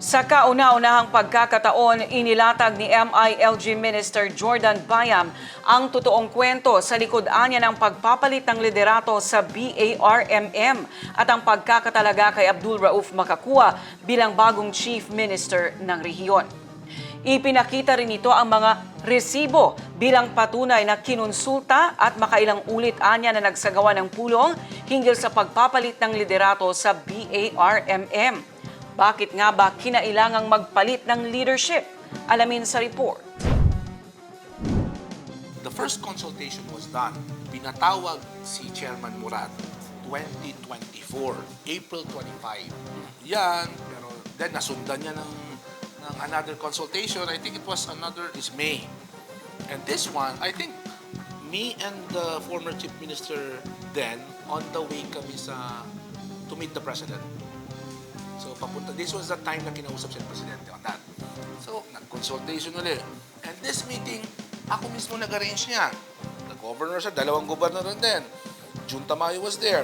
Sa kauna-unahang pagkakataon, inilatag ni MILG Minister Jordan Bayam ang totoong kwento sa likod-an niya ng pagpapalit ng liderato sa BARMM at ang pagkakatalaga kay Abdul Rauf Makakua bilang bagong Chief Minister ng rehiyon. Ipinakita rin ito ang mga resibo bilang patunay na kinonsulta at makailang ulit anya na nagsagawa ng pulong hinggil sa pagpapalit ng liderato sa BARMM. Bakit nga ba kinailangang magpalit ng leadership? Alamin sa report. The first consultation was done. Pinatawag si Chairman Murad 2024, April 25. Yan, pero then nasundan niya ng another consultation. I think it was is May. And this one, I think me and the former Chief Minister then on the way kami to meet the President. So papunta, this was the time na kinausap siya ng Presidente on that. So, nag-consultation ulit. And this meeting, ako mismo nag-arrange niya. The governor siya, dalawang governor din. Jun Tamayo was there.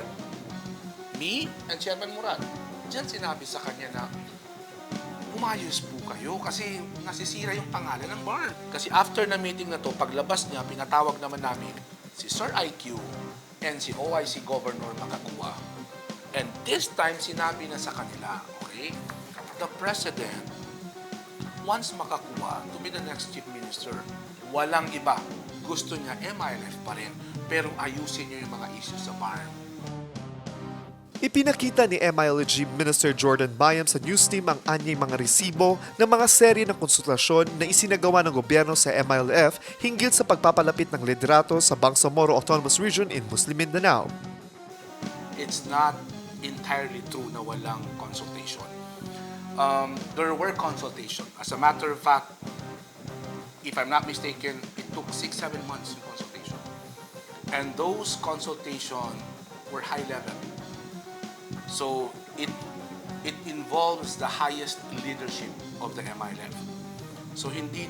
Me and Chairman Murad. Diyan sinabi sa kanya na, umayos po kayo kasi nasisira yung pangalan ng barn. Kasi after na meeting na to, paglabas niya, pinatawag naman namin si Sir IQ and si OIC Governor Makakua. And this time, sinabi na sa kanila, okay, the President wants Makakua to be the next Chief Minister. Walang iba. Gusto niya MILF pa rin, pero ayusin niyo yung mga issues sa barn. Ipinakita ni MILG Minister Jordan Bayam sa news team ang anyay mga resibo ng mga serye ng konsultasyon na isinagawa ng gobyerno sa MILF hinggil sa pagpapalapit ng liderato sa Bangsamoro Autonomous Region in Muslim Mindanao. It's not entirely true na walang consultation. There were consultation. As a matter of fact, if I'm not mistaken, it took 6-7 months in consultation. And those consultation were high level. So it involves the highest leadership of the MILF. So hindi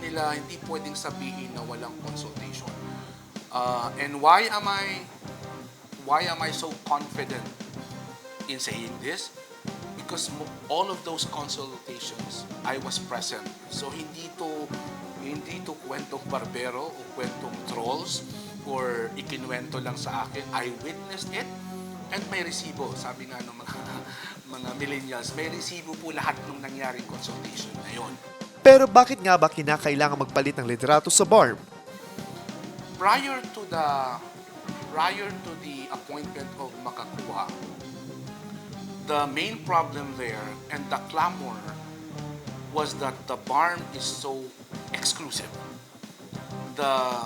pwedeng sabihin na walang consultation. And why am I so confident in saying this? Because all of those consultations, I was present. So hindi to kwentong barbero o kwentong trolls or ikinwento lang sa akin. I witnessed it and may resibo. Sabi nga ng mga millennials, may resibo po lahat ng nangyaring consultation na yon. Pero bakit nga ba kinakailangan magpalit ng liderato sa BARM? Prior to the appointment of Makakua, the main problem there and the clamor was that the BARM is so exclusive. The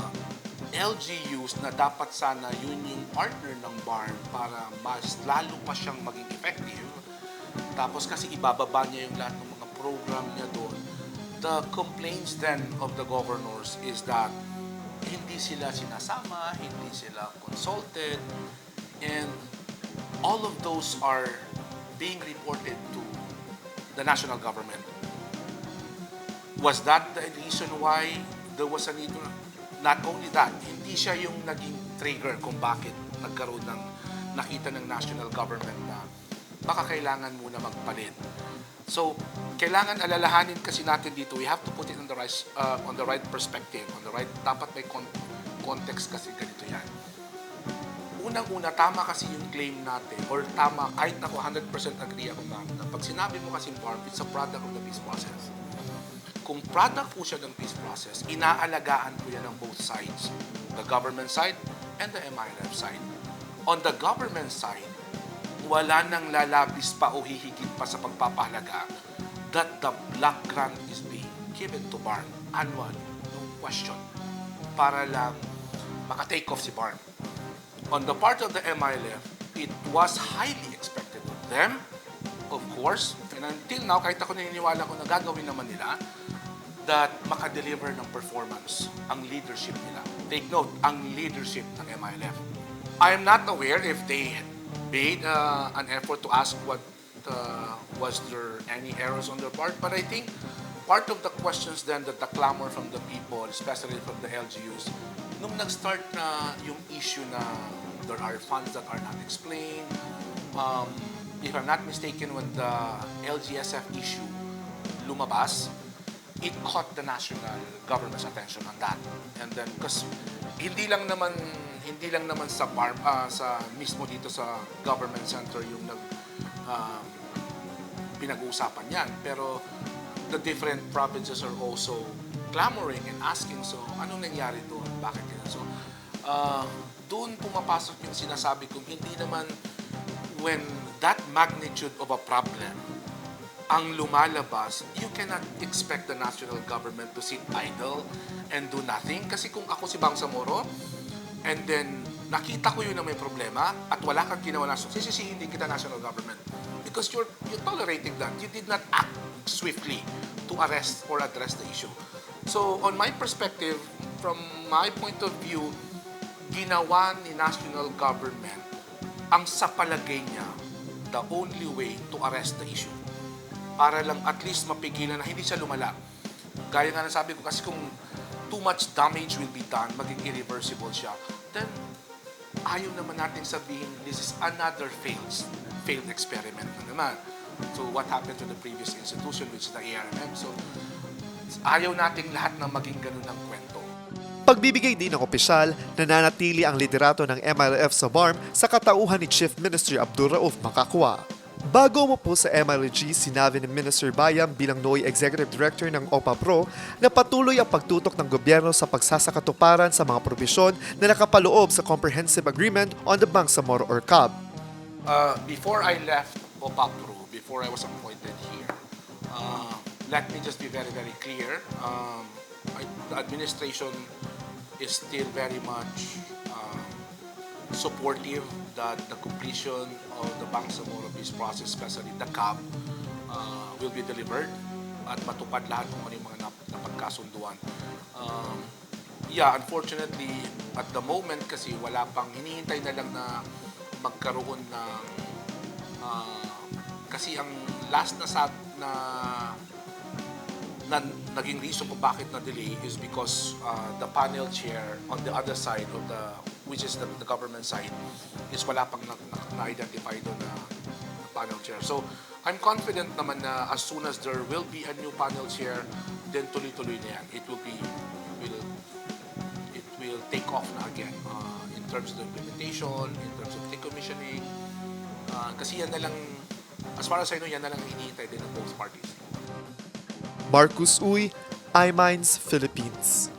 LGUs na dapat sana yun yung partner ng BARM para mas lalo pa siyang maging effective. Tapos kasi ibababa niya yung lahat ng mga program niya doon. The complaints then of the governors is that hindi sila sinasama, hindi sila consulted, and all of those are being reported to the national government. Was that the reason why there was a need? Not only that, hindi siya yung naging trigger kung bakit nagkaroon ng nakita ng national government na baka kailangan muna magpalit. So, kailangan alalahanin kasi natin dito, we have to put it on the right perspective, dapat may context kasi ganito yan. Unang-una, tama kasi yung claim natin, or tama, kahit ako 100% agree ako na pag sinabi mo kasi BARM, it's a product of the peace process. Kung product po siya ng peace process, inaalagaan po yan ng both sides, the government side and the MILF side. On the government side, wala nang lalabis pa o hihigit pa sa pagpapahalaga that the block grant is being given to BARM annually, no question, para lang maka-take off si BARM. On the part of the MILF, it was highly expected of them, of course, and until now, kahit ako naniniwala ko na gagawin naman nila, that maka-deliver ng performance ang leadership nila. Take note, ang leadership ng MILF. I am not aware if they made an effort to ask what was there any errors on their part, but I think part of the questions then that the clamor from the people, especially from the LGUs, nung nag-start na yung issue na there are funds that are not explained, if I'm not mistaken, when the LGSF issue, lumabas, it caught the national government's attention on that. And then, because hindi lang naman sa sa mismo dito sa government center yung pinag-uusapan yan, pero the different provinces are also clamoring and asking, so anong nangyari doon? Bakit yun? So, doon pumapasok yung sinasabi kong hindi naman when that magnitude of a problem ang lumalabas, you cannot expect the national government to sit idle and do nothing. Kasi kung ako si Bangsamoro, and then nakita ko yun na may problema at wala kang ginawa na, sisisihin din kita national government. Because you're tolerating that. You did not act swiftly to arrest or address the issue. So, on my perspective, from my point of view, ginawa ni national government ang sa palagay niya the only way to arrest the issue. Para lang at least mapigilan na hindi siya lumala. Gaya nga sabi ko, kasi kung too much damage will be done, maging irreversible siya, then ayaw naman natin sabihin this is another failed experiment na naman. So what happened to the previous institution, which is the ARMM. So ayaw nating lahat na maging ganun ang kwento. Pagbibigay din ng opisyal, nananatili ang liderato ng MILF sa BARM sa katauhan ni Chief Minister Abdul Rauf Makakwa. Bago mo po sa MILG, sinabi ni Minister Bayam bilang NOI Executive Director ng OPA-PRO na patuloy ang pagtutok ng gobyerno sa pagsasakatuparan sa mga probisyon na nakapaloob sa Comprehensive Agreement on the Bangsamoro or CAB. Before I left OPA-PRO, before I was appointed here, let me just be very, very clear. The administration is still very much supportive that the completion of the Bangsamoro peace process, especially the CAB, will be delivered at matupad lahat kung ano yung mga napagkasunduan. Unfortunately, at the moment kasi wala pang, hinihintay na lang na magkaroon ng kasi ang last na naging reason kung bakit na-delay is because the panel chair on the other side of which is the government side, is wala pang na-identify doon na panel chair. So, I'm confident naman na as soon as there will be a new panel chair, then tuloy-tuloy na yan. It will take off na again in terms of the implementation, in terms of decommissioning. Kasi yan na lang, as far as I know, yan na lang hinihintay din ng both parties. Marcus Uy, iMinds Philippines.